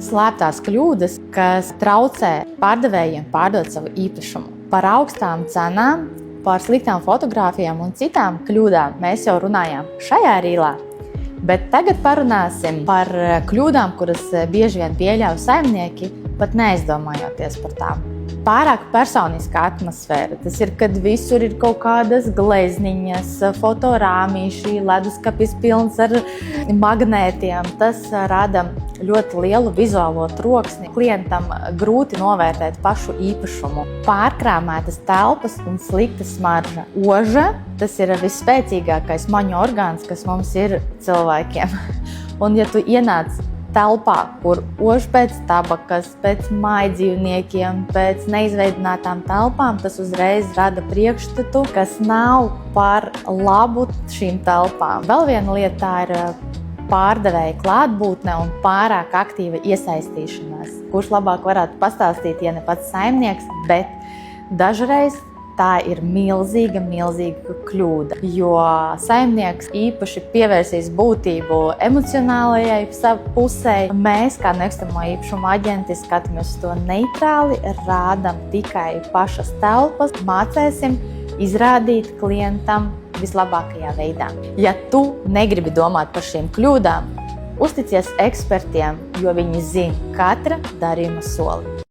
Slēptās kļūdas, kas traucē pārdevējiem pārdot savu īpašumu. Par augstām cenām, par sliktām fotogrāfijām un citām kļūdām mēs jau runājām šajā rīlā. Bet tagad parunāsim par kļūdām, kuras bieži vien pieļauj saimnieki, pat neizdomājoties par tām. Pārāk personiska atmosfēra. Tas ir, kad visur ir kaut kādas glezniņas, fotorāmīši, leduskapis pilns ar magnētiem. Tas rada ļoti lielu vizuālo troksni. Klientam grūti novērtēt pašu īpašumu. Pārkrāmētas telpas un slikta smarža. Oža, tas ir visspēcīgākais maņu orgāns, kas mums ir cilvēkiem. Un ja tu ienāc telpā, kur ož pēc tabakas, pēc mājdzīvniekiem, pēc neizveidinātām telpām, tas uzreiz rada priekšstatu, kas nav par labu šīm telpām. Vēl viena lieta tā ir pārdevēja klātbūtne un pārāk aktīva iesaistīšanās. Kurš labāk varētu pastāstīt, ja ne pats saimnieks, bet dažreiz tā ir milzīga kļūda, jo saimnieks īpaši pievērsīs būtību emocionālajai pusē. Mēs, kā nekustamo īpašumu aģenti, skatāmies to neitrāli, rādam tikai pašas telpas, mācēsim izrādīt klientam vislabākajā veidā. Ja tu negribi domāt par šīm kļūdām, uzticies ekspertiem, jo viņi zina katra darījuma soli.